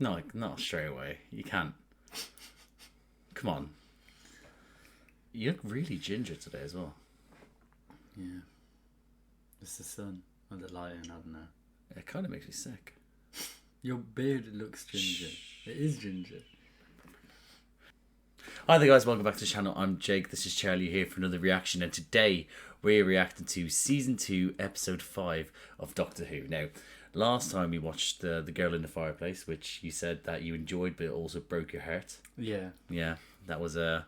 No, not straight away. You can't. Come on. You look really ginger today as well. Yeah. It's the sun or the lighting, I don't know. It kind of makes me sick. Your beard looks ginger. It is ginger. Hi there guys, welcome back to the channel. I'm Jake, this is Charlie here for another reaction, and today we're reacting to Season 2, Episode 5 of Doctor Who. Now, last time we watched The Girl in the Fireplace, which you said that you enjoyed but it also broke your heart. Yeah. Yeah, that was a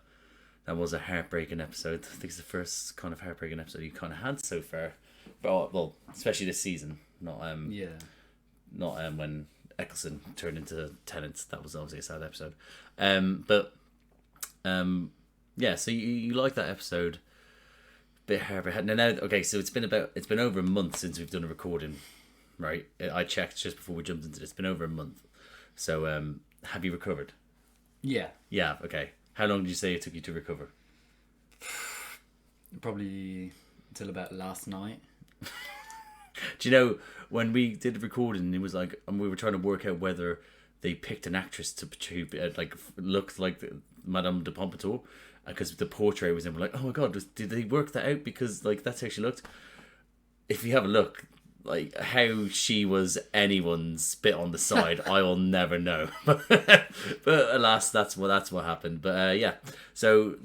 heartbreaking episode. I think it's the first kind of heartbreaking episode you kind of had so far. But, well, especially this season. Not when Eccleston turned into Tennant. That was obviously a sad episode. Yeah, so you like that episode. Bit heartbreaking. Now, okay, so it's been over a month since we've done a recording, right? I checked just before we jumped into this. It's been over a month. So have you recovered? Yeah. Yeah, okay. How long did you say it took you to recover? Probably until about last night. Do you know, when we did the recording, it was like, and we were trying to work out whether they picked an actress to like looked like Madame de Pompadour, because the portrait was in. We're like, oh my god, did they work that out? Because like that's how she looked. If you have a look, like how she was anyone's spit on the side, I will never know. But alas, that's what happened. But yeah, so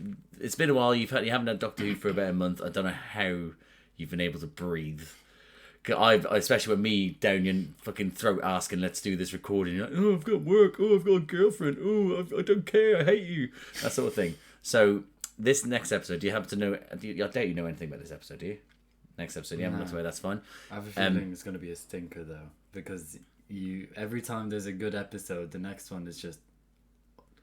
it's been a while. You haven't had Doctor Who for about a month. I don't know how you've been able to breathe. Especially with me down your fucking throat asking, let's do this recording. You're like, oh, I've got work. Oh, I've got a girlfriend. Oh, I don't care. I hate you. That sort of thing. So this next episode, do you happen to know? I doubt you know anything about this episode, do you? Next episode, you haven't looked away. That's fine. I have a feeling it's going to be a stinker though, because every time there's a good episode, the next one is just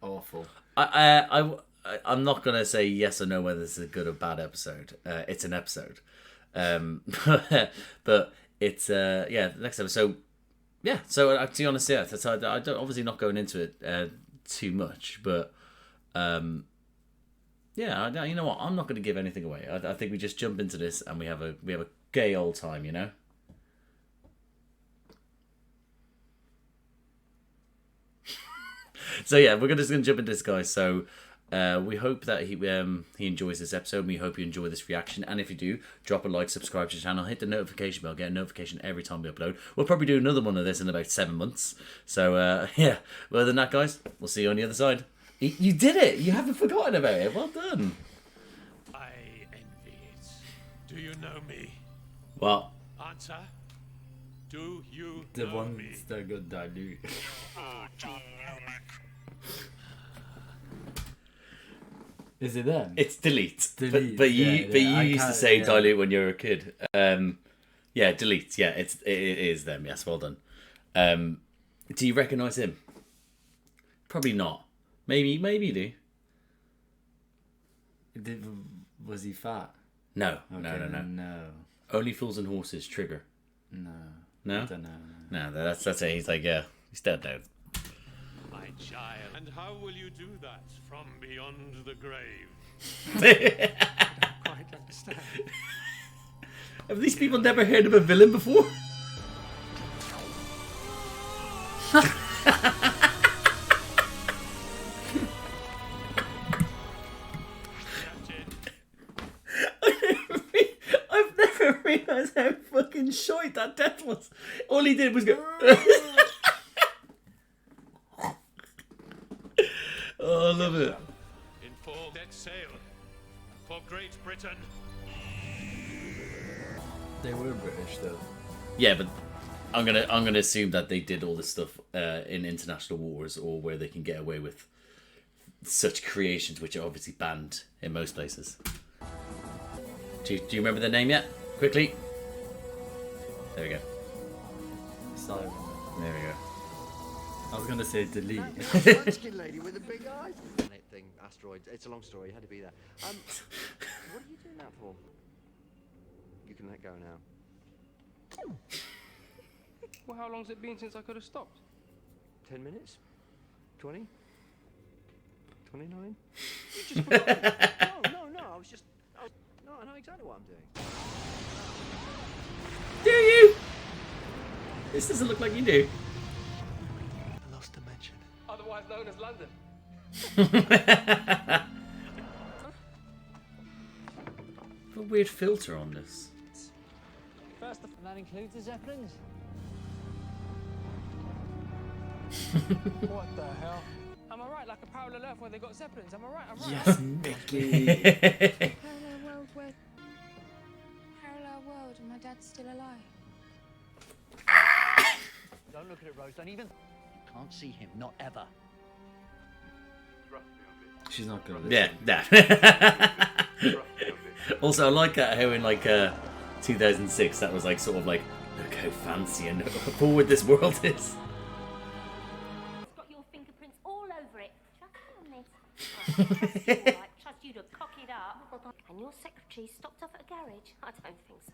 awful. I'm not gonna say yes or no whether this is a good or bad episode. It's an episode. But it's the next episode. Yeah, so to be honest, yeah, I don't, obviously not going into it too much, but yeah, you know what? I'm not going to give anything away. I think we just jump into this and we have a gay old time, you know. So yeah, we're just gonna jump into this, guys. So. We hope that he enjoys this episode. We hope you enjoy this reaction. And if you do, drop a like, subscribe to the channel, hit the notification bell, get a notification every time we upload. We'll probably do another one of this in about 7 months. So, yeah. Well, other than that, guys, we'll see you on the other side. You did it! You haven't forgotten about it. Well done. I envy it. Do you know me? Well. Answer. Do you The know ones me? that got dilute. Oh, John Is it them? It's delete. Delete. But you used to say yeah. dilute when you were a kid. Yeah, delete. Yeah, it is them. Yes, well done. Do you recognise him? Probably not. Maybe you do. Was he fat? No, Okay, no. Only Fools and Horses trigger. No. No? I don't know. No, that's it. He's like, yeah, he's dead now. My child. And how will you do that from beyond the grave? Quite understand. Have these people never heard of a villain before? I've never realised how fucking shite that death was. All he did was go... Oh, I love it. In full dead sail for Great Britain. They were British though. Yeah, but I'm gonna assume that they did all this stuff in international wars, or where they can get away with such creations, which are obviously banned in most places. Do you remember their name yet? Quickly. There we go. Cybermen. There we go. I was gonna say delete. Munchkin lady with the big eyes. Thing, asteroids. It's a long story. You had to be there. What are you doing that for? You can let go now. Well, how long's it been since I could have stopped? 10 minutes? 20? 29? You just forgot. No. I was just. No, I know exactly what I'm doing. Do you? This doesn't look like you do. I lost dimension. otherwise known as London. A weird filter on this. First, And that includes the Zeppelins. what the hell? Am I right? Like a parallel Earth where they got Zeppelins? Am I right? I'm right. Yes, Mickey. Parallel world where... Parallel world and my dad's still alive. Don't look at it, Rose. Don't even. Can't see him. Not ever. She's not gonna listen. Yeah, nah. Also, I like how in like 2006 that was like sort of like, look how fancy and forward this world is. It's got your fingerprints all over it. Trust me on this. Trust you, all right. Trust you to cock it up. And your secretary stopped off at a garage? I don't think so.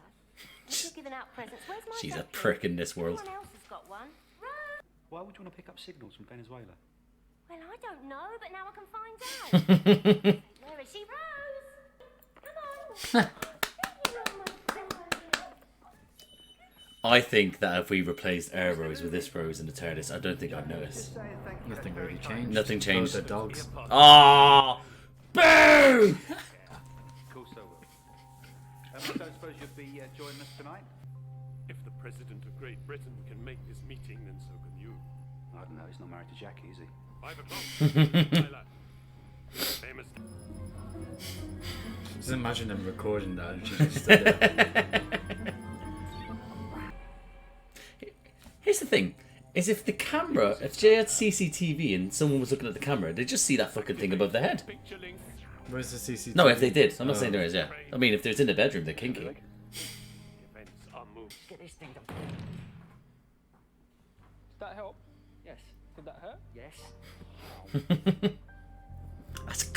You're giving out presents. Where's my She's a secretary? prick in this world. Everyone else has got one. Rose! Why would you want to pick up signals from Venezuela? Well, I don't know, but now I can find out. Where is she, Rose? Come on. I think that if we replaced Air Rose with this Rose in the TARDIS, I don't think I'd notice. Nothing really changed. Nothing changed. Oh, the dogs. Ah! Boo! Of course I will. I don't suppose you'll be joining us tonight? If the President of Great Britain can make this meeting, then so can you. I don't know, he's not married to Jackie, is he? 5 o'clock. My lad. Famous. Just imagine them recording that and she just stood there. Here's the thing: is if the camera, if they had CCTV and someone was looking at the camera, they'd just see that fucking thing above their head. Picture link. Where's the CCTV? No, if they did, I'm not Oh. saying there is. Yeah, I mean, if there's in the bedroom, they're kinky. Events are moved. Get this thing done. Did that help? Yes. Did that hurt? Yes.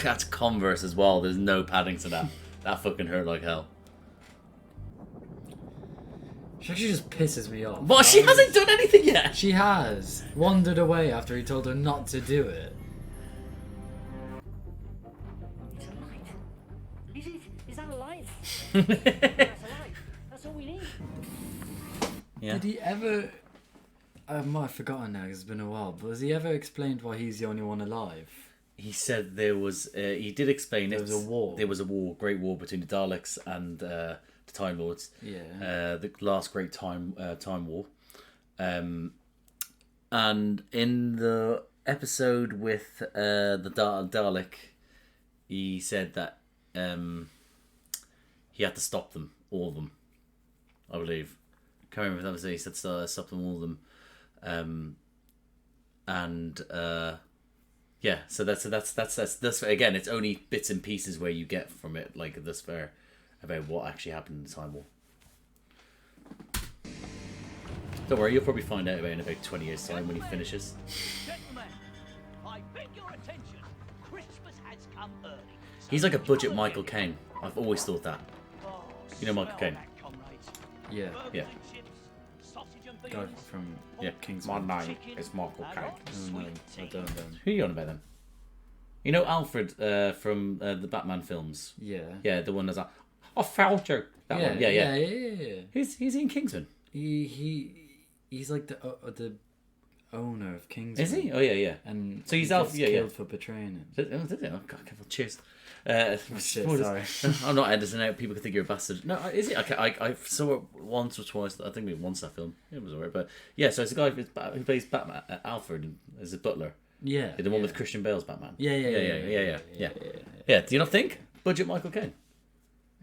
That's Converse as well. There's no padding to that. That fucking hurt like hell. She actually just pisses me off. But she hasn't done anything yet. She has wandered away after he told her not to do it. It's a light. Is it? Is that a light? That's a light. That's all we need. Yeah. Did he ever? I might have forgotten now 'cause it's been a while. But has he ever explained why he's the only one alive? He said there was. He did explain There it. was a war. There was a war, great war between the Daleks and the Time Lords. Yeah. The last great time war. And in the episode with the Dalek, he said that he had to stop them, all of them. I believe. Can't remember if that was it. He said stop them, all of them. Yeah, so that's again. It's only bits and pieces where you get from it, like this fair, about what actually happened in the Time War. Don't worry, you'll probably find out about it in about 20 years' time when he finishes. Gentlemen, I beg your attention. Christmas has come early. He's like a budget Michael Caine. I've always thought that. Oh, You know Michael smell Caine? that, comrades. Yeah. Yeah. Burgers and chips, sausage and Guy beans, from Yeah. Kingsman. name is Michael and Caine. hot Oh, no, sweet I tea. don't know. Who are you on about then? You know Alfred from the Batman films? Yeah. Yeah, the one that's like, I found you. That one. Yeah, yeah. yeah. He's in Kingsman. He's like the owner of Kingsman. Is he? Oh, yeah, yeah. And So he's he Alf- gets yeah, yeah. killed for betraying him. Oh, did it? Oh, God, careful. Cheers. Shit, spoilers. sorry. I'm not editing out. People can think you're a bastard. No, is it? Okay, I saw it once or twice. I think maybe once that film. It was alright, but yeah. So it's a guy who plays Batman, Alfred, as a butler. Yeah. The one with Christian Bale's Batman. Yeah. Yeah. Do you not think budget Michael Caine?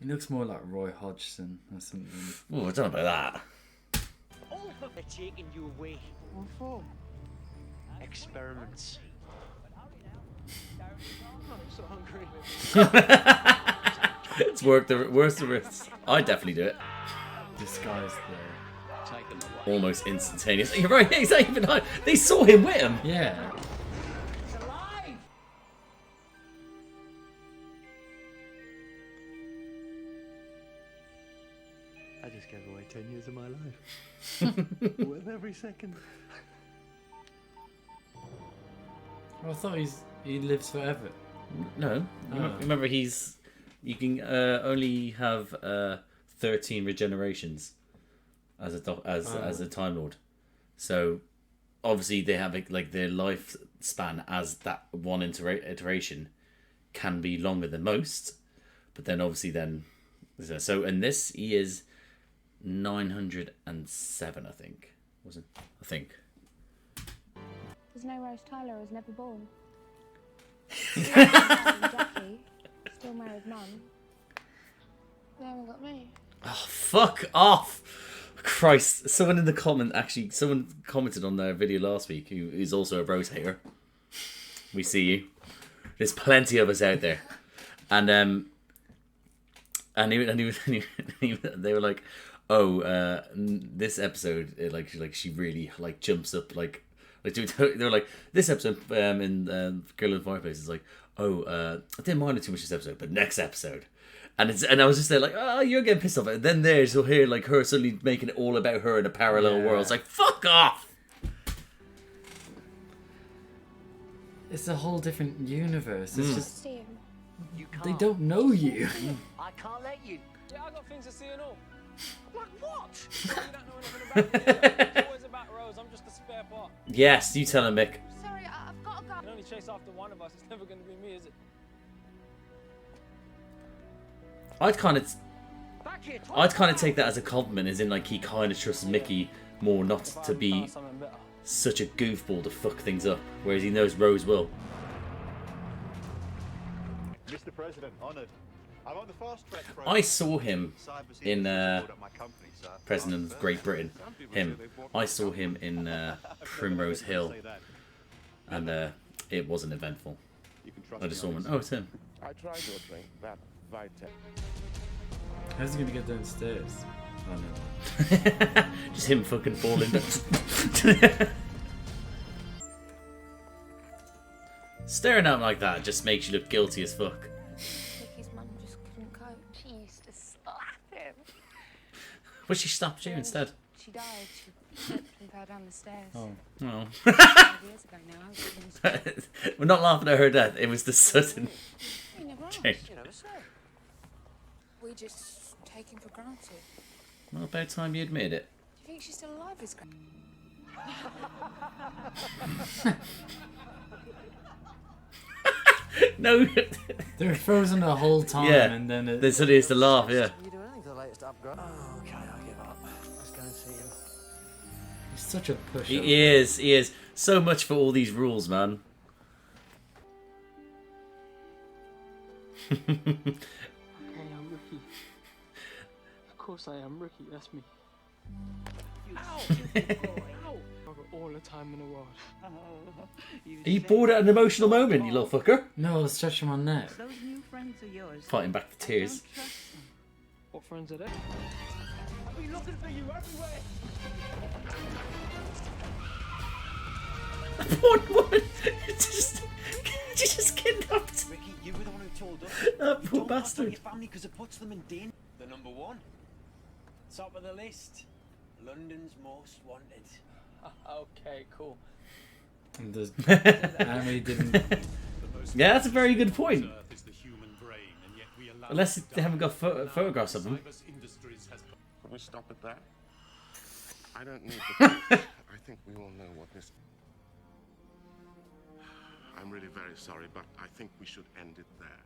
He looks more like Roy Hodgson or something. Oh, I don't know about that. All for taking you away. What for? Experiments. I'm so hungry. It's worth the risk. I'd definitely do it. Disguised Take them away. Almost instantaneous. You're right. He's not even. They saw him with him. Yeah. It's alive! I just gave away 10 years of my life. Worth every second. I thought he lives forever. No. Remember, you can only have 13 regenerations as a Time Lord. So obviously they have like their lifespan as that one iteration can be longer than most, but then obviously so in this he is 907, I think. Wasn't I think. There's no Rose Tyler was never born. Jackie, still married mum. They haven't got me. Oh, fuck off! Christ, someone commented on their video last week who is also a Rose hater. We see you. There's plenty of us out there, and they were like, oh, this episode, she really like jumps up they were like, this episode in Girl in the Fireplace is like, oh, I didn't mind it too much this episode, but next episode. And I was just there like, oh, you're getting pissed off. And then there's her like her suddenly making it all about her in a parallel world. It's like, fuck off. It's a whole different universe. It's just You can't. they don't know you. I can't let you. Yeah, I got things to see and all. Like what? You don't know anything about me. It's always about Rose. I'm just a spare part. Yes, you tell him, Mick. Sorry, I've got to go. You can only chase after one of us. It's never going to be me, is it? I'd kind of take that as a compliment, as in like he kind of trusts Mickey more not to be Something better. such a goofball to fuck things up, whereas he knows Rose will. Mr. President, honoured. I'm on the fast track program. I saw him in President of Great Britain. I saw him in Primrose Hill, and it wasn't eventful. I just saw him. Oh, it's him. I tried your drink, that Vita. How's he gonna get downstairs? Oh no. Just him fucking falling down. Staring at him like that just makes you look guilty as fuck. Vicky's mum just couldn't cope. She used to slap him. But she slapped you instead. She died. She slipped and fell down the stairs. Oh. 5 years ago now. I was in We're not laughing at her death. It was the sudden We never asked. change. You never said. We just take him for granted. Well, about time you admit it. Do you think she's still alive? Is No. They're frozen the whole time, Yeah. and then Then suddenly it's the laugh, yeah. You do anything for the latest upgrade? Oh, okay, I'll give up. Let's go and see him. he's such a pushover. He is. So much for all these rules, man. Okay, I'm Ricky. Of course I am Ricky. That's me. Ow! I've got all the time in the world. Are you bored at an emotional moment, you little fucker? No, I'll stretch him on neck. Those new friends of yours. Fighting back the tears. Don't trust them. What friends are they? I've been looking for you everywhere. Poor woman. She just kidnapped Ricky, you were the one who told us. that You poor don't contact bastard. your family because it puts them in danger. The number one. Top of the list. London's most wanted. Okay, cool. And the army didn't. Yeah, that's a very good point. Earth is the human brain, and yet we allow Unless they haven't got photographs of them. Cybers Industries has Can we stop at that? I don't need the proof. I think we all know what this... I'm really very sorry, but I think we should end it there.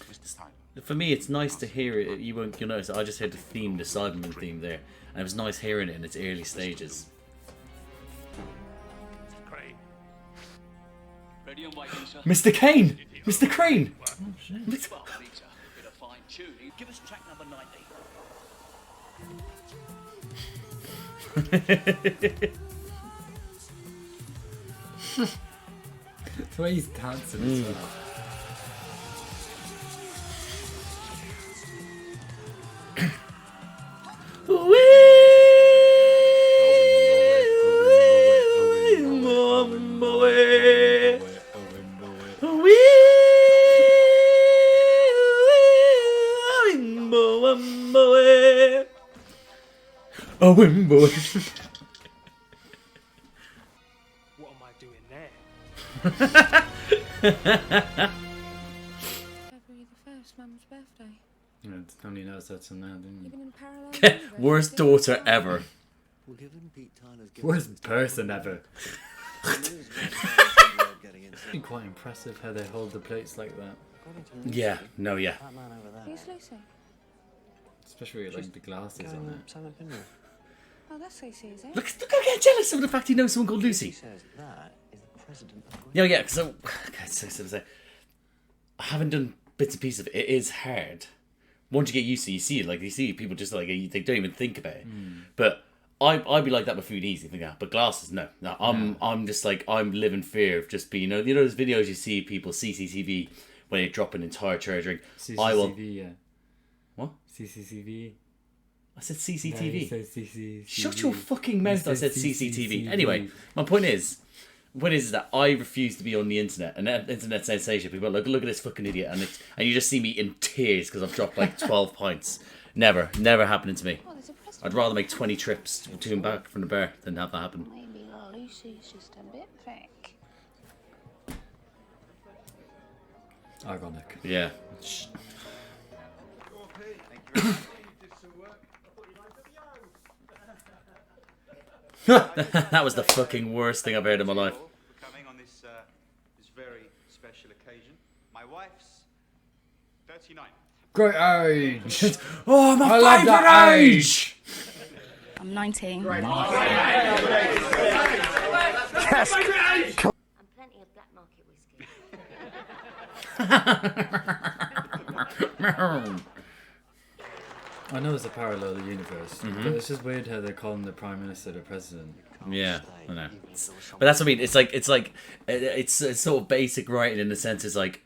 Mr. Tyler. For me, it's nice to hear it. You'll notice I just heard the theme, the Cybermen theme there, and it was nice hearing it in its early stages. Crane. Ready and waiting, sir. Mr. Kane! Mr. Crane! Well, Peter, a bit of fine tuning. Give us track number 90. The way he's dancing as well. Oh, boy. What am I doing there? February the 1st, Mum's birthday. Yeah, only knows that's now, didn't Even you? in parallel universe, Worst you didn't daughter know. ever. Well, given Pete Tyler's Worst person ever. It's quite impressive how they hold the plates like that. Yeah, no, yeah. Who's Lucy? Especially with like the glasses on it. Oh, that's Lucy, is it? Look, I get jealous of the fact he knows someone called Lucy. Yeah, yeah. So, I haven't done bits and pieces of it. It is hard. Once you get used to it, you see it. Like, you see people just like, they don't even think about it. But I'd be like that with food easy. Think that. But glasses, no. I'm just like, I'm living fear of just being, you know those videos you see people, CCTV, when they drop an entire chair drink. CCTV, yeah. What? CCTV. I said CCTV. No, you said CCTV. Shut your fucking mouth. I said CCTV. Anyway, my point is that I refuse to be on the internet, and internet sensation. People are like, look at this fucking idiot, and you just see me in tears because I've dropped like 12 pints. Never happening to me. I'd rather make 20 trips to and back from the bar than have that happen. Maybe Lucy's just a bit thick. Ironic. Yeah. That was the fucking worst thing I've heard in my life. For coming on this very special occasion. My wife's 39. Great age. Oh, my favourite age. I'm 19. And plenty of black market whiskey. I know it's a parallel universe, but it's just weird how they're calling the Prime Minister the President. Yeah, I know. But that's what I mean. It's sort of basic writing in the sense. It's like,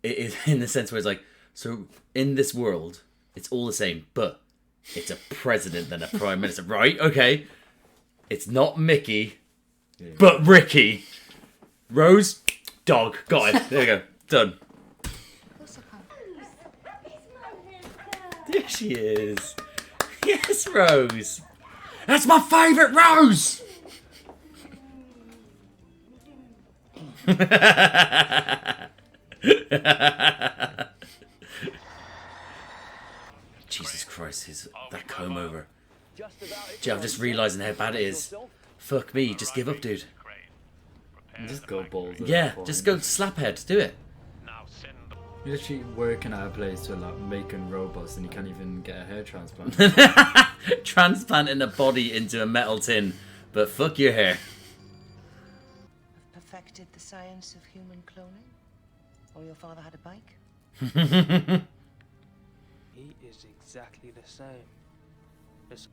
in the sense where it's like, so in this world, it's all the same, but it's a president and a prime minister, right? Okay, it's not Mickey, but Ricky. Rose, dog, got it. There you go, done. There she is. Yes, Rose. That's my favourite Rose. Jesus Christ, that comb over. Gee, I'm just realising how bad it is. Fuck me, just give up, dude. Just go balls. Yeah, just go slaphead, do it. You're literally working at a place to like making robots and you can't even get a hair transplant. Transplanting a body into a metal tin, but fuck your hair. Perfected the science of human cloning? Or your father had a bike? He is exactly the same. As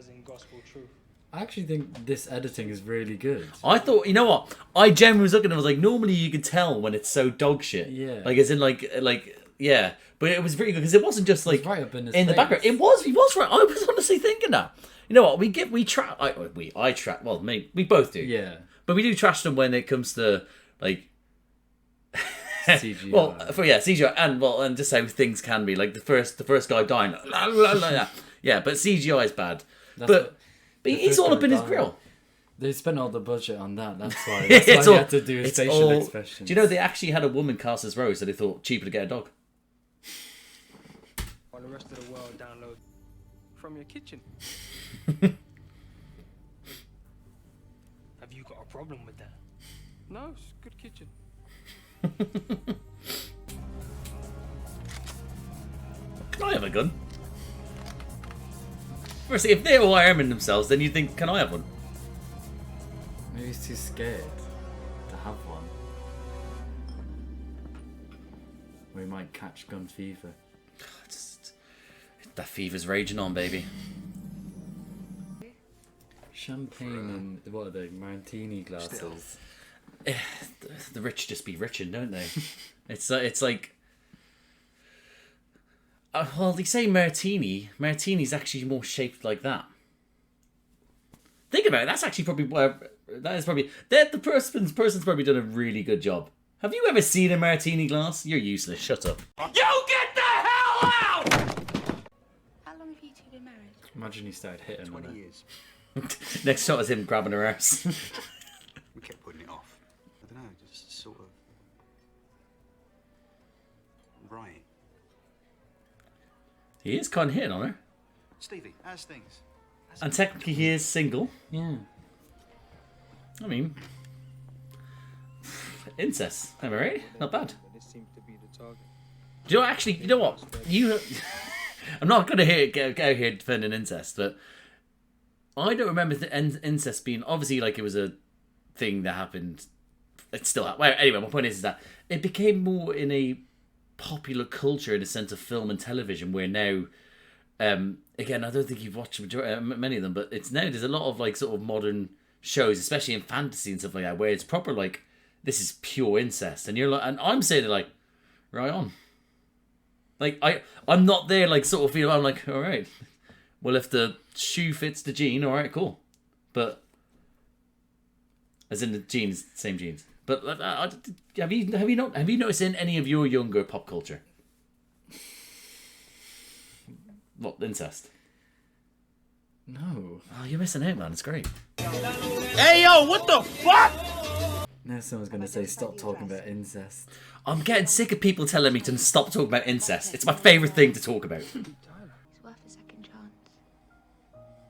in gospel truth. I actually think this editing is really good. I thought, you know what? I genuinely was looking and I was like, normally you can tell when it's so dog shit. Yeah. Like, as in, like, yeah. But it was very good because it wasn't just like right up in, the background. He was right. I was honestly thinking that. You know what? We trash. Well, me, we both do. Yeah. But we do trash them when it comes to like CGI. CGI and just how things can be. Like the first guy dying. Yeah, but CGI is bad. But he's all up in his grill. They spent all the budget on that. That's why. That's why they had to do his facial expressions. Do you know they actually had a woman cast as Rose, so they thought cheaper to get a dog. While the rest of the world download from your kitchen. Have you got a problem with that? No, it's a good kitchen. Can I have a gun? Firstly, if they're all arming themselves, then you think, can I have one? Maybe he's too scared to have one. Or he might catch gun fever. That fever's raging on, baby. Champagne and what are they? Martini glasses. The rich just be riching, don't they? It's like. Well, they say martini. Martini's actually more shaped like that. Think about it. That's actually probably where. That is probably the person's probably done a really good job. Have you ever seen a martini glass? You're useless. Shut up. You get the hell out! How long have you two been married? Imagine he started hitting 20 on her. years. Next shot is him grabbing her ass. We kept putting it off. I don't know, just sort of. Right. He is kind of hitting on her. Stevie, how's things? And technically he is single. Yeah. I mean, incest. Am I right? Not bad. This seems to be the target. Do you know, actually, you know what? I'm not going to go here defending incest, but I don't remember incest being, obviously, like, it was a thing that happened. It's still, well, anyway, my point is that it became more in a popular culture in the sense of film and television, where now, again, I don't think you've watched many of them, but it's now, there's a lot of, like, sort of modern shows, especially in fantasy and stuff like that, where it's proper, like, this is pure incest, and you're like, and I'm saying it like, right on. Like, I'm not there, like, sort of feeling, I'm like, all right, well, if the shoe fits the jean, all right, cool. But, as in the jeans, same jeans. But have you noticed in any of your younger pop culture? What, incest? No. Oh, you're missing out, man. It's great. Hey, yo, what the fuck? Now someone's going to say, stop talking about incest. I'm getting sick of people telling me to stop talking about incest. It's my favourite thing to talk about. It's worth a second chance.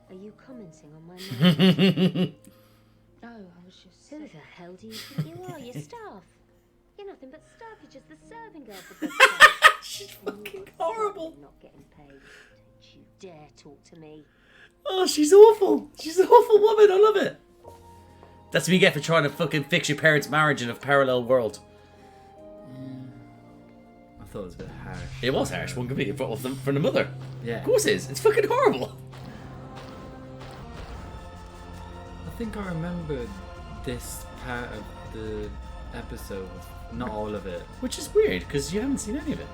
Are you commenting on my marriage? No, I was just. Who the hell do you think you are? You're staff. You're nothing but staff. You're just the serving girl for God's sake. She's fucking horrible. You're not getting paid. Don't you dare talk to me. Oh, she's awful. She's an awful woman. I love it. That's what you get for trying to fucking fix your parents' marriage in a parallel world. I thought it was a bit harsh. It was harsh. One completely from the mother. Yeah. Of course it is. It's fucking horrible. I think I remember this part of the episode, not all of it. Which is weird, because you haven't seen any of it.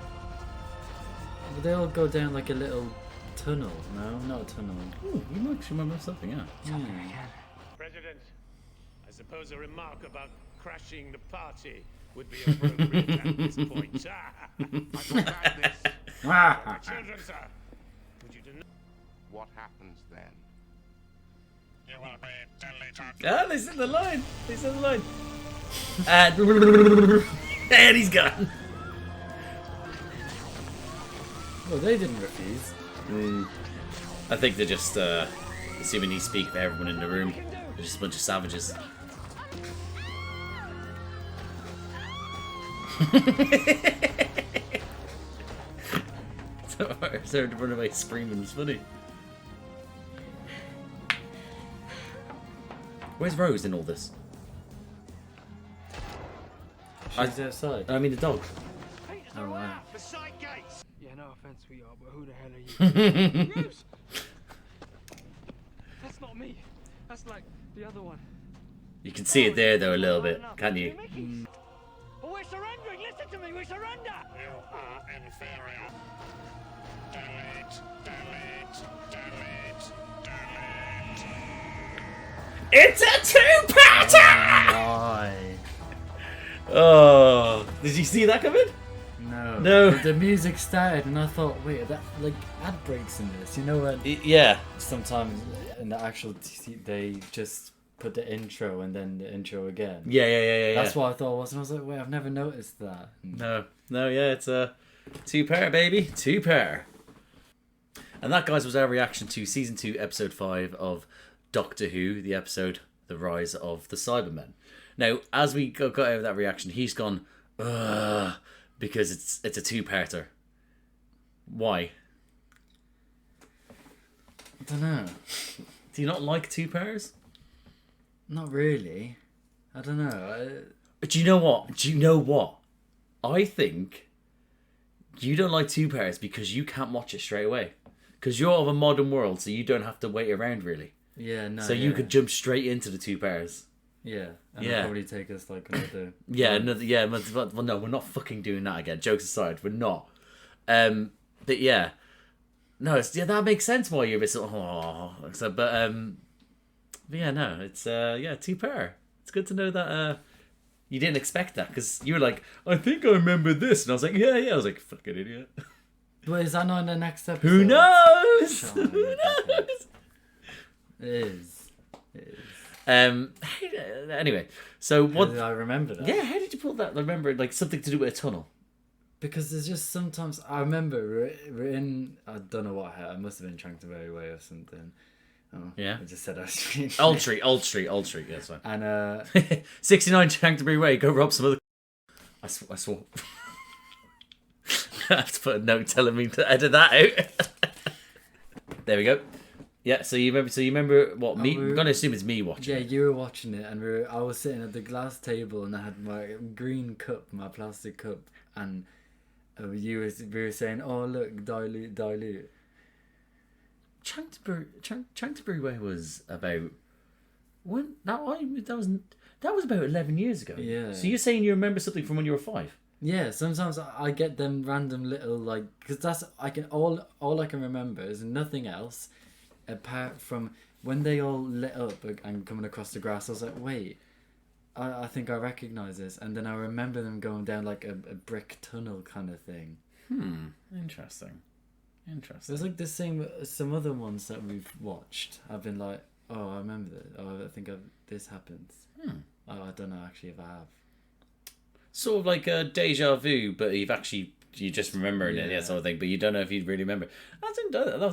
But they all go down like a little tunnel. No, not a tunnel. Ooh, you might actually remember something, yeah. President, I suppose a remark about crashing the party would be appropriate at this point. My children, sir. Would you deny? What happens then? You will be deleted. Ah, they said the line. They said the line. And he's gone. Well, they didn't refuse. I think they're just assuming he speak for everyone in the room. They're just a bunch of savages. So I started to run away screaming. It's funny. Where's Rose in all this? She's outside. I mean the dog. Oh wow. Yeah, no offense, sweetheart, but who the hell are you? Rose! That's not me. That's like the other one. You can see it there though a little bit, can't you? But we're surrendering! Listen to me! We surrender! You are inferior. Delete, delete, delete, delete. It's a two-parter! Why? Oh, did you see that coming? No. No. But the music started and I thought, wait, that like ad breaks in this. You know what? Yeah. Sometimes in the actual they just put the intro and then the intro again. Yeah. That's what I thought it was, and I was like, wait, I've never noticed that. No, yeah, it's a two-pair, baby. Two-pair. And that, guys, was our reaction to Season 2, Episode 5 of Doctor Who, the episode The Rise of the Cybermen. Now, as we got out of that reaction, he's gone, ugh, because it's a two-parter. Why? I don't know. Do you not like two-pairs? Not really. I don't know. But do you know what? I think you don't like two-pairs because you can't watch it straight away. Because you're of a modern world, so you don't have to wait around, really. Yeah, no. So you could jump straight into the two-pairs. Yeah. And it'll probably take us like another... Well, no, we're not fucking doing that again. Jokes aside, we're not. But yeah. No, that makes sense why you're a bit sort of, but yeah, no, it's two-pair. It's good to know that you didn't expect that, because you were like, I think I remember this, and I was like, yeah, I was like, fucking idiot. But is that not in the next episode? Who knows? Who knows? It is. Anyway, so what? I remember that. Yeah, how did you pull that? I remember like something to do with a tunnel. Because there's just sometimes I remember we're in, I don't know what, I must have been trying to very way or something, Oh, Yeah. I just said Old Street. Old Street. Yeah, that's fine. And 69 Canterbury Way. Go rob some other. I swore. I have to put a note telling me to edit that out. There we go. Yeah. So you remember what me? I'm gonna assume it's me watching. Yeah, it. you were watching it, and I was sitting at the glass table, and I had my green cup, my plastic cup, and we were saying, "Oh look, dilute." Canterbury Way was about when that was about 11 years ago. Yeah. So you're saying you remember something from when you were 5? Yeah. Sometimes I get them random little because that's all I can remember is nothing else, apart from when they all lit up and coming across the grass. I was like, wait, I think I recognise this, and then I remember them going down like a brick tunnel kind of thing. Interesting. There's like the same with some other ones that we've watched. I've been like, oh, I remember that. Oh, I think this happens. I don't know actually if I have. Sort of like a deja vu, but you just remembered it, sort of thing. But you don't know if you really remember. That's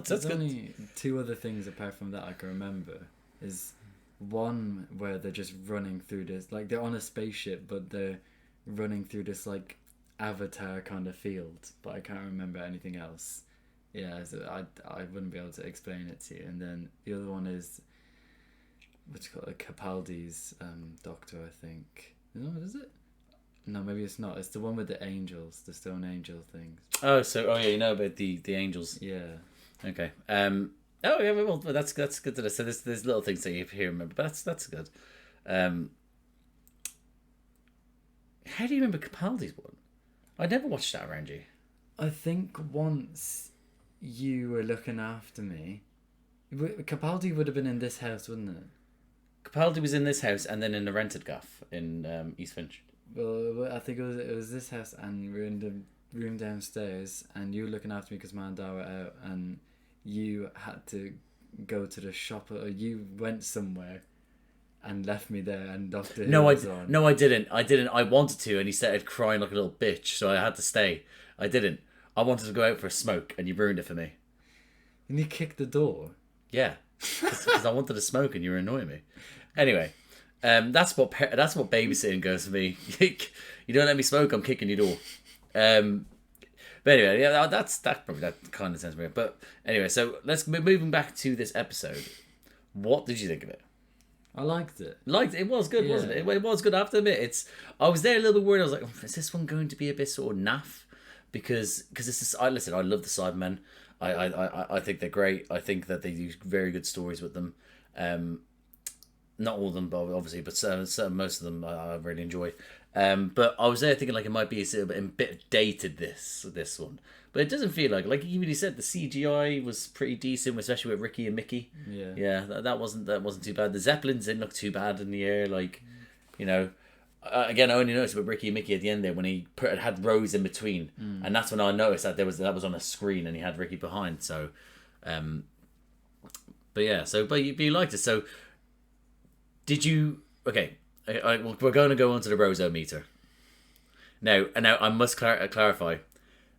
There's good. only 2 other things apart from that I can remember. Is one where they're just running through this, like they're on a spaceship, but they're running through this like Avatar kind of field. But I can't remember anything else. Yeah, so I wouldn't be able to explain it to you. And then the other one is what's it called, Capaldi's Doctor, I think. No, is it? No, maybe it's not. It's the one with the angels, the stone angel things. Oh, you know about the angels. Yeah. Okay. Oh yeah. Well, that's good to know. So there's little things that you remember, but that's good. How do you remember Capaldi's one? I never watched that around you. I think once you were looking after me. Capaldi would have been in this house, wouldn't it? Capaldi was in this house and then in the rented gaff in East Finch. Well, I think it was this house, and we were in the room downstairs, and you were looking after me because my and Dad were out, and you had to go to the shop, or you went somewhere and left me there, and Doctor Who was on. No, I didn't. I wanted to, and he started crying like a little bitch, so I had to stay. I didn't. I wanted to go out for a smoke, and you ruined it for me. And you kicked the door? Yeah, because I wanted to smoke, and you were annoying me. Anyway, that's what babysitting goes for me. You don't let me smoke, I'm kicking your door. But anyway, yeah, that kind of sounds weird. But anyway, so moving back to this episode. What did you think of it? I liked it. It was good, wasn't it? It was good. I have to admit, I was there a little bit worried. I was like, is this one going to be a bit sort of naff? Because this is. I love the Cybermen. I think they're great. I think that they do very good stories with them. Not all of them, but obviously, but most of them I really enjoy. But I was there thinking like it might be a bit dated this one, but it doesn't feel like you really said the CGI was pretty decent, especially with Ricky and Mickey. Yeah, that wasn't too bad. The Zeppelins didn't look too bad in the air, again, I only noticed with Ricky and Mickey at the end there when he had Rose in between, and that's when I noticed that that was on a screen and he had Ricky behind. So, but you liked it. So, did you? Okay, we're going to go on to the Rose-o-meter. Now I must clarify.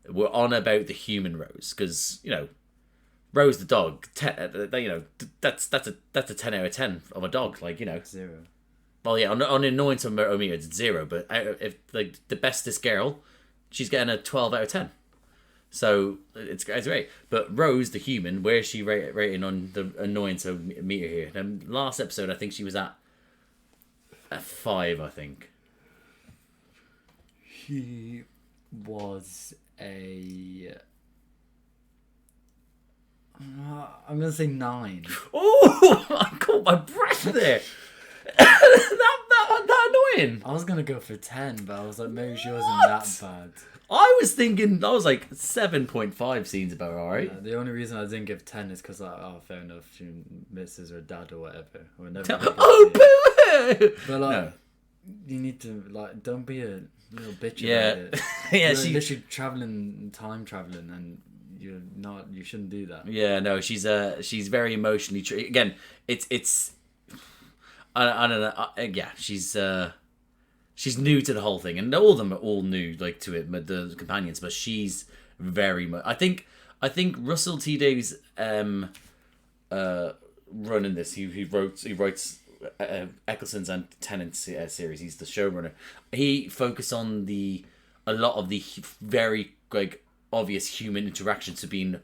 We're on about the human Rose because Rose the dog. That's a 10 out of 10 of a dog. 0. Well, yeah, on annoyance meter it's 0, but if the bestest girl, she's getting a 12 out of 10. So it's great. But Rose, the human, where is she rating on the annoyance meter here? Now, last episode, I think she was at a 5, I think. He was a. I'm gonna say 9. Oh, I caught my breath there. that annoying. I was gonna go for 10, but I was like, maybe she wasn't that bad. I was like 7.5 seems about alright. The only reason I didn't give 10 is because fair enough, she misses her dad or whatever. Boo! But No. You need to don't be a little bitch Yeah. about it. Yeah, you're literally time traveling, and you shouldn't do that. Yeah, no, she's very emotionally again. It's I don't know. Yeah, she's new to the whole thing, and all of them are all new to it, the companions. But she's very much. I think Russell T Davies running this. He writes Eccleston's and Tennant's series. He's the showrunner. He focused on a lot of the very like obvious human interactions to being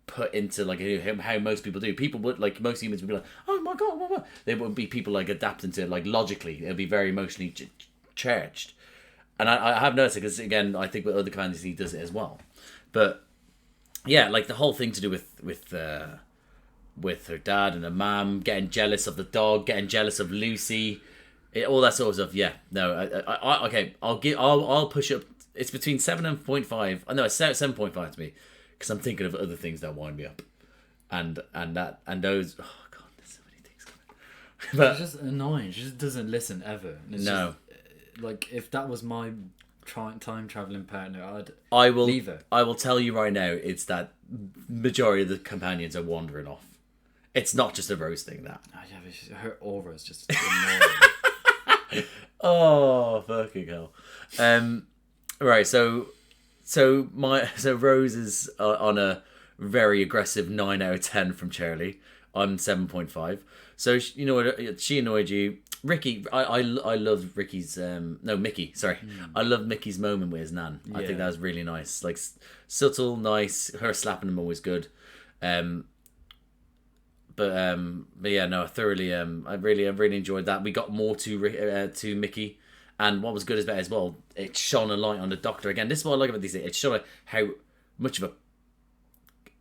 put into like how most people do. People would like most humans would be like, oh my god, what? There would be people like adapting to it like logically. It'll be very emotionally charged, and I have noticed it because again I think with other kinds he does it as well. But yeah, like the whole thing to do with her dad and her mum getting jealous of the dog, getting jealous of Lucy, all that sort of stuff. Yeah, no, okay, I'll push up. It's between 7.5. No, it's 7.5 to me. Because I'm thinking of other things that wind me up, and those. Oh god, there's so many things coming. But it's just annoying. She just doesn't listen ever. And it's no, just, like if that was my time traveling partner, I will leave her. I will tell you right now. It's that majority of the companions are wandering off. It's not just a Rose thing. That yeah, but her aura is just annoying. Oh fucking hell! Right, so Rose is on a very aggressive 9 out of 10 from Charlie. I'm 7.5. So you know what? She annoyed you, Ricky. I loved Ricky's Mickey. Sorry, I loved Mickey's moment with his nan. I think that was really nice. Like subtle, nice. Her slapping him always good. But yeah, no, I thoroughly I really enjoyed that. We got more to Mickey. And what was good about it as well, it shone a light on the Doctor. Again, this is what I like about these things. It shone how much of a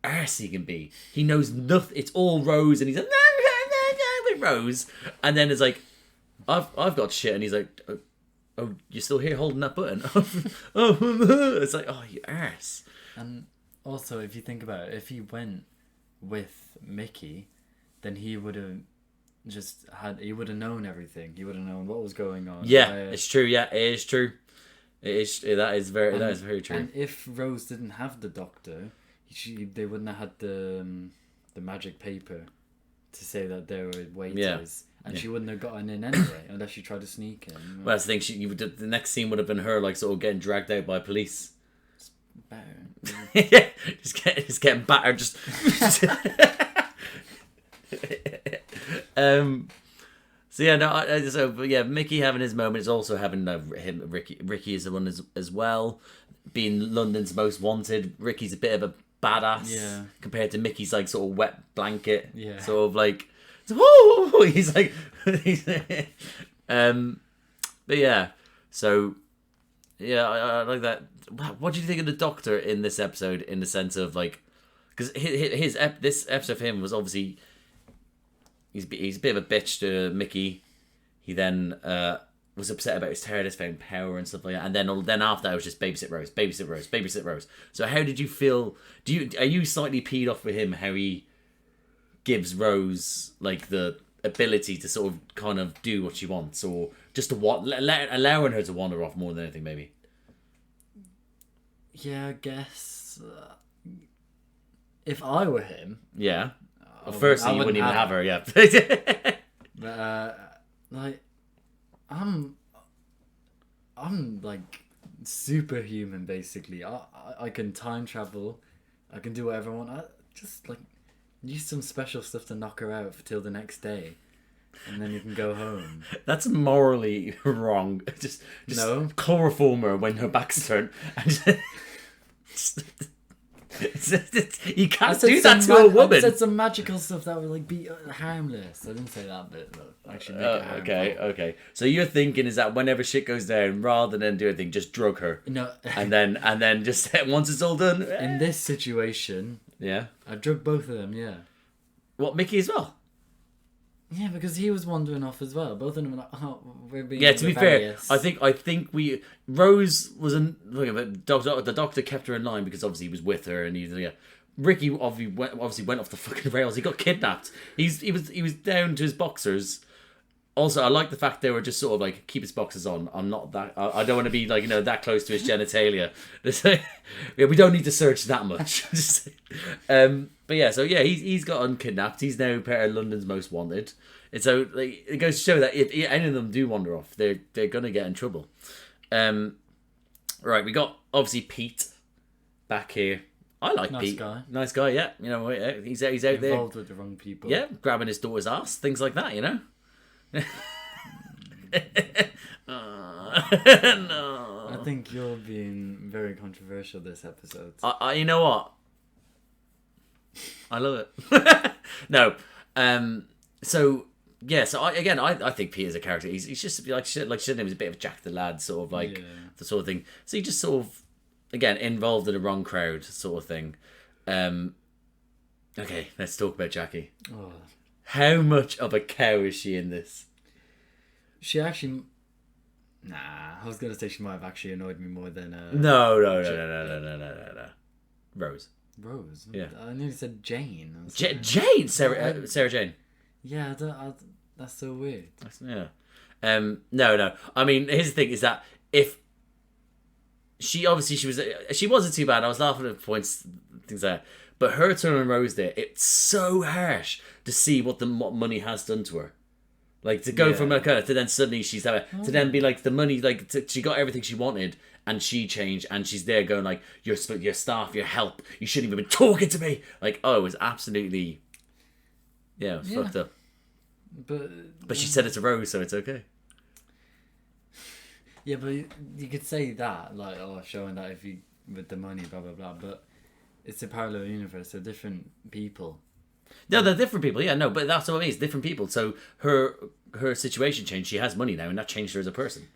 arse he can be. He knows nothing. It's all Rose, and he's like, no, with Rose. And then it's like, I've got shit. And he's like, oh, you're still here holding that button? It's like, oh, you arse. And also, if you think about it, if he went with Mickey, then he would have he would have known everything. He would have known what was going on. Yeah, it's true. Yeah, it is true. That is very true. And if Rose didn't have the Doctor, they wouldn't have had the magic paper to say that they were waiters, and she wouldn't have gotten in anyway unless she tried to sneak in. Well, that's the thing. The next scene would have been her like sort of getting dragged out by police. It's better. Yeah, just getting battered. Just. So yeah, no. But yeah, Mickey having his moment is also having him. Ricky is the one as well, being London's most wanted. Ricky's a bit of a badass compared to Mickey's like sort of wet blanket. Yeah. Sort of like, whoa! He's like, but yeah. So yeah, I like that. What do you think of the Doctor in this episode? In the sense of like, because this episode of him was obviously. He's a bit of a bitch to Mickey. He then was upset about his TARDIS found power and stuff like that. And then after that, it was just babysit Rose. So how did you feel? Are you slightly peed off with him? How he gives Rose like the ability to sort of kind of do what she wants, or just to allowing her to wander off more than anything, maybe. Yeah, I guess if I were him, yeah. Well, firstly, you wouldn't even have her, yeah. But like, I'm like superhuman basically. I can time travel. I can do whatever I want. I just like use some special stuff to knock her out till the next day, and then you can go home. That's morally wrong. Just no. Chloroform her when her back's turned. You can't do that to a woman. I said some magical stuff that would like be harmless. I didn't say that bit, but actually make it harmful. Okay. So you're thinking is that whenever shit goes down, rather than do anything, just drug her. No. and then just once it's all done. In this situation, yeah, I drug both of them. Yeah. What, Mickey as well? Yeah, because he was wandering off as well. Both of them were like, oh, we're being to rebellious. be fair, I think Rose was the Doctor kept her in line because obviously he was with her, and Ricky obviously went off the fucking rails. He got kidnapped. He was down to his boxers. Also, I like the fact they were just sort of like keep his boxers on. I'm not that. I don't want to be like that close to his genitalia. We don't need to search that much. But yeah, so yeah, he's got unkidnapped. He's now part of London's most wanted. And so like, it goes to show that if any of them do wander off, they're gonna get in trouble. Right, we got obviously Pete back here. I like Nice Pete. guy. Nice guy, yeah. You know, he's out there. Involved with the wrong people. Yeah, grabbing his daughter's ass, things like that, you know? No. I think you're being very controversial this episode. You know what? I love it. No. So I think Pete is a character. He's just like shit. Like shit. He was a bit of Jack the Lad, sort of like the sort of thing. So he just sort of again involved in the wrong crowd, sort of thing. Okay, let's talk about Jackie. Oh. How much of a cow is she in this? She actually. Nah, I was gonna say she might have actually annoyed me more than. No. Rose. Rose. Yeah. I nearly said Jane. Jane. Sarah Jane. Yeah, that's so weird. Yeah. No. I mean, here's the thing: is that if she wasn't too bad. I was laughing at points, things like that. But her turn on Rose there, it's so harsh to see what money has done to her. Like to go from to then suddenly she's to then be like the money, like she got everything she wanted and she changed and she's there going like your staff, your help, you shouldn't even been talking to me. Like it was absolutely, it was fucked up. But she said it to Rose, so it's okay. Yeah, but you could say that like showing that if you with the money, blah blah blah. But it's a parallel universe, so different people. No, they're different people. Yeah, no, but that's what I mean. It's different people. So her situation changed. She has money now, and that changed her as a person.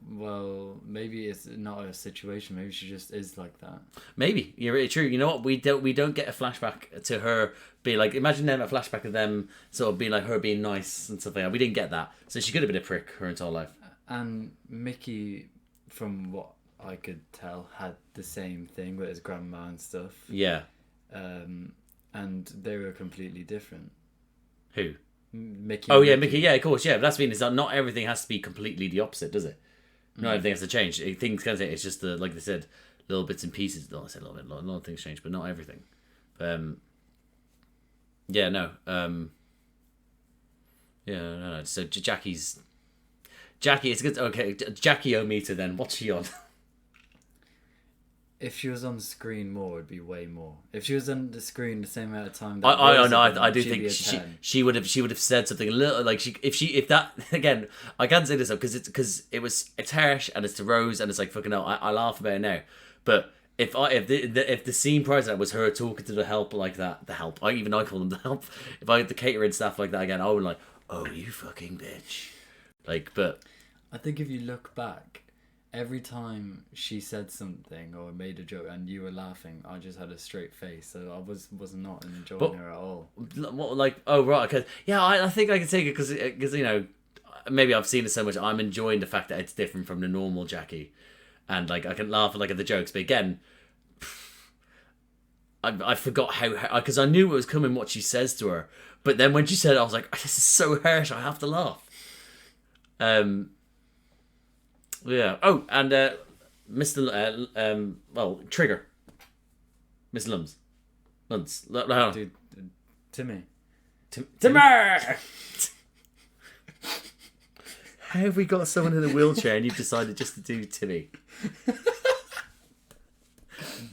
Well, maybe it's not a situation. Maybe she just is like that. Maybe you're really true. You know what? We don't get a flashback to her be like. Imagine them a flashback of them sort of being like her being nice and stuff like that. We didn't get that, so she could have been a prick her entire life. And Mickey, from what I could tell, had the same thing with his grandma and stuff. Yeah. And they were completely different. Who? Mickey. Oh yeah, Mickey. Yeah, of course. Yeah, but that's mean is that not everything has to be completely the opposite, does it? Not everything has to change. Things can say it's just like they said, little bits and pieces. I said a lot of things change, but not everything. Yeah, no. No. So Jackie. It's good. Okay, Jackie Omita. Then what's she on? If she was on screen more, it'd be way more. If she was on the screen the same amount of time, I do think she would have said something a little like if that again. I can't say this because it's harsh and it's to Rose and it's like fucking hell. I laugh about it now, but if the scene prior to that was her talking to the help like that, the help. I call them the help. If I had the catering staff like that again, I would like, oh you fucking bitch, like. But I think if you look back. Every time she said something or made a joke and you were laughing, I just had a straight face, so I was not enjoying her at all. What, like, oh right, because I think I can take it because you know maybe I've seen it so much. I'm enjoying the fact that it's different from the normal Jackie, and like I can laugh at the jokes, but again, I forgot how because I knew it was coming what she says to her, but then when she said it, I was like, this is so harsh. I have to laugh. Yeah. Oh, and Mr. Trigger. Mr. Luntz. Dude, Timmy. Timmer! How have we got someone in a wheelchair and you've decided just to do Timmy?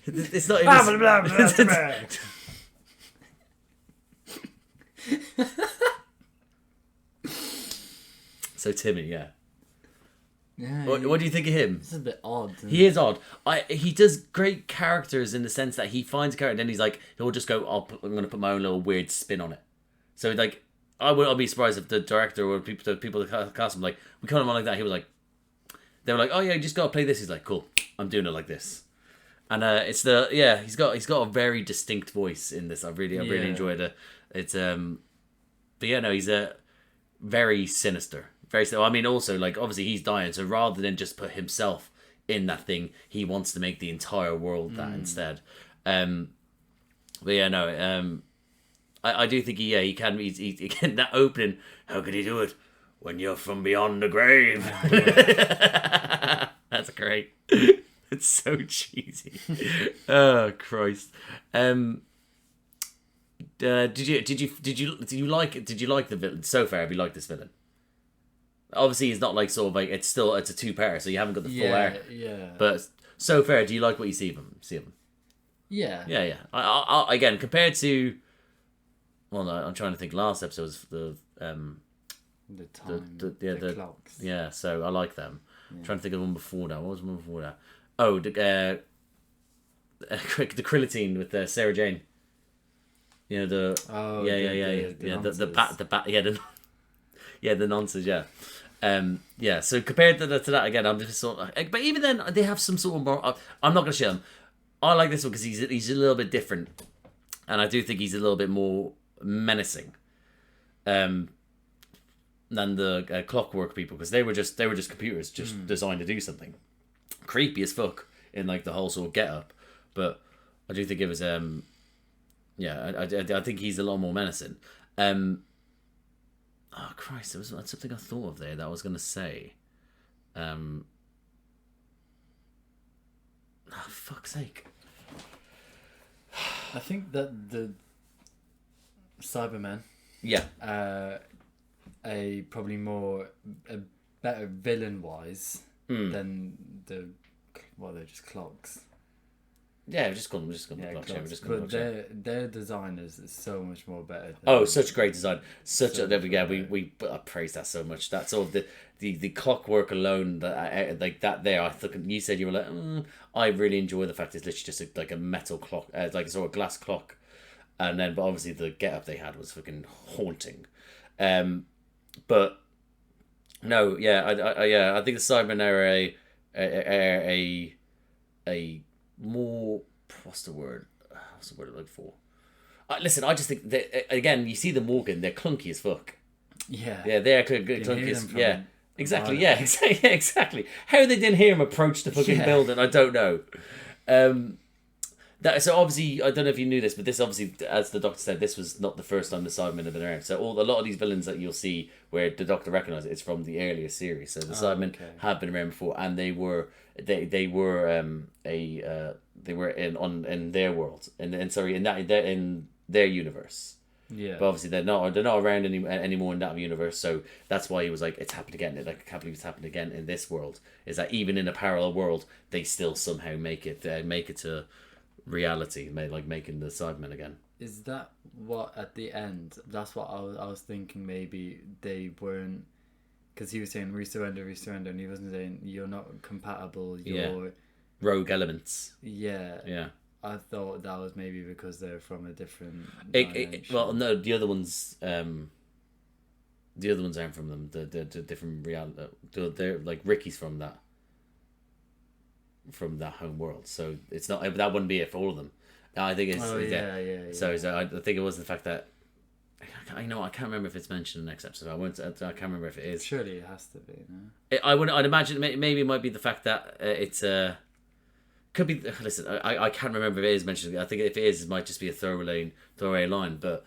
It's not even... So Timmy, yeah. Yeah, what do you think of him? It's a bit odd. He is odd. He does great characters in the sense that he finds a character and then he's like, he'll just go, I'm going to put my own little weird spin on it. So like, I'll be surprised if the director or people that cast him like, we call him on like that. He was like, they were like, oh yeah, you just got to play this. He's like, cool, I'm doing it like this. And he's got a very distinct voice in this. I really enjoyed it. It's but yeah, no, he's very sinister. I mean, also, like, obviously he's dying, so rather than just put himself in that thing, he wants to make the entire world that instead. But yeah, no, I do think he can. He can that opening. How could he do it when you're from beyond the grave? That's great. It's so cheesy. Oh Christ. Did you like the villain so far? Have you liked this villain? Obviously, it's not like sort of like it's a 2-part, so you haven't got the full arc. Yeah. But so far, do you like what you see of him? Yeah. Yeah. I again, compared to, well, no, I'm trying to think. Last episode was the time, the clocks. Yeah, so I like them. Yeah. I'm trying to think of one before that. What was one before that? Oh, the Krillitine with Sarah Jane. You know the the nonsense, yeah. Yeah, so compared to that again, I'm just sort of, but even then they have some sort of more. I'm not gonna show them. I like this one because he's a little bit different, and I do think he's a little bit more menacing, than the Clockwork people, because they were just computers designed to do something creepy as fuck in like the whole sort of get up, but I do think it was I think he's a lot more menacing. Oh Christ, there was something I thought of there that I was gonna say. Fuck's sake. I think that the Cybermen, a probably a better villain wise than they're just clogs. Yeah, just call them clogs. But their designers is so much more better. Such great design. We praise that so much. That's all the clockwork alone. Like that there. I thought you said you were like, I really enjoy the fact it's literally just like a metal clock, like a sort of glass clock, but obviously the get up they had was fucking haunting. But no, I think the Cybermen are a more, what's the word I'm looking for? Listen, I just think that, again, you see them walking, they're clunky as fuck. Yeah, they're clunky as fuck. Exactly. Yeah, exactly. How they didn't hear him approach the fucking building, I don't know. So obviously, I don't know if you knew this, but this obviously, as the Doctor said, this was not the first time the Cybermen have been around. So a lot of these villains that you'll see where the Doctor recognises it's from the earlier series. So the Cybermen have been around before, and they were in their world, in their universe. Yeah. But obviously they're not around anymore in that universe. So that's why he was like, it's happened again. Like, I can't believe it's happened again in this world. Is that even in a parallel world, they still somehow make it to reality, making the Cybermen again. Is that what at the end? That's what I was thinking. Maybe they weren't, because he was saying we surrender, and he wasn't saying you're not compatible. You're rogue elements. Yeah. I thought that was maybe because they're from a different. Well, no, the other ones aren't from them. The different reality. They're like Ricky's from that home world, so it's not. That wouldn't be it for all of them. I think it's So I think it was the fact that I can't remember if it's mentioned in the next episode. I can't remember if it is. Surely it has to be. No? I'd imagine maybe it might be the fact that it's could be. Listen, I can't remember if it is mentioned. I think if it is, it might just be a throwaway line. But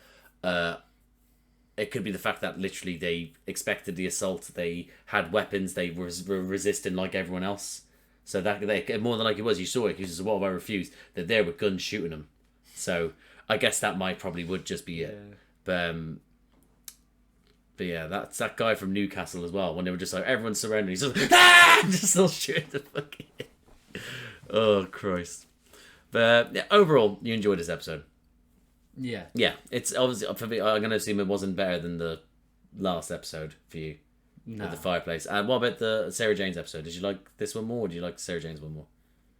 it could be the fact that literally they expected the assault. They had weapons. They were resisting like everyone else. So that more than like it was, you saw it. He says, "What if I refused?" They're there with guns shooting them. So I guess that would just be it. But yeah, that's that guy from Newcastle as well. When they were just like everyone's surrendering, he's just like, just still shooting the fucking. Oh Christ! But yeah, overall, you enjoyed this episode. Yeah. It's obviously for me. I'm gonna assume it wasn't better than the last episode for you. No. With the fireplace. And what about the Sarah Jane's episode? Did you like this one more, or did you like Sarah Jane's one more?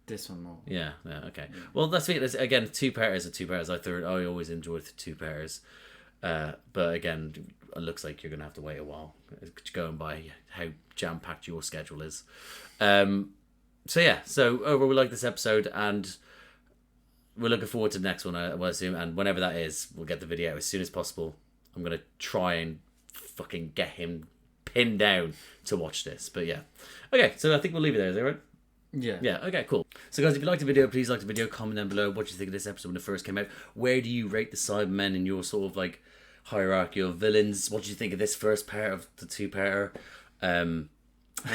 This one more. Yeah, okay. Yeah. Well, that's it. Again, two-parters are two-parters. I always enjoyed the two-parters. But again, it looks like you're going to have to wait a while, going by how jam-packed your schedule is. So overall, we like this episode, and we're looking forward to the next one, I will assume. And whenever that is, we'll get the video out as soon as possible. I'm going to try and fucking get him pinned down to watch this. But yeah. Okay, so I think we'll leave it there. Is that right? Yeah, okay, cool. So guys, if you liked the video, please like the video, comment down below what you think of this episode when it first came out. Where do you rate the Cybermen in your sort of like hierarchy of villains? What do you think of this first part of the two-parter? How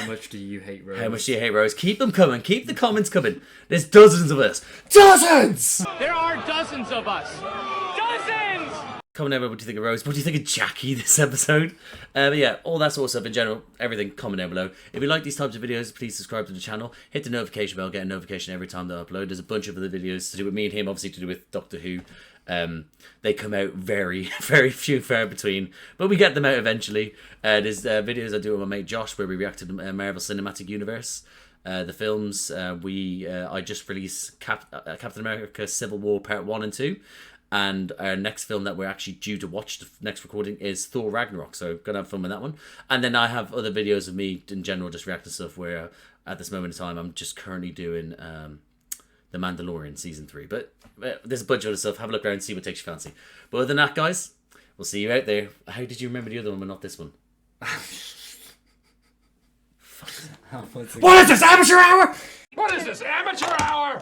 much do you hate Rose? How much do you hate Rose? Keep them coming. Keep the comments coming. There's dozens of us. Dozens! There are dozens of us. Comment down below what do you think of Rose. What do you think of Jackie this episode? But yeah, all that sort of stuff in general. Everything, comment down below. If you like these types of videos, please subscribe to the channel. Hit the notification bell. Get a notification every time they upload. There's a bunch of other videos to do with me and him. Obviously to do with Doctor Who. They come out very, very few far between. But we get them out eventually. There's videos I do with my mate Josh where we react to the Marvel Cinematic Universe. The films. I just released Captain America Civil War Part 1 and 2. And our next film that we're actually due to watch, the next recording, is Thor Ragnarok. So gonna have fun with that one. And then I have other videos of me in general just reacting to stuff where at this moment in time I'm just currently doing The Mandalorian Season 3. But there's a bunch of other stuff. Have a look around and see what takes your fancy. But other than that, guys, we'll see you out there. How did you remember the other one but not this one? What is this, amateur hour? What is this, amateur hour?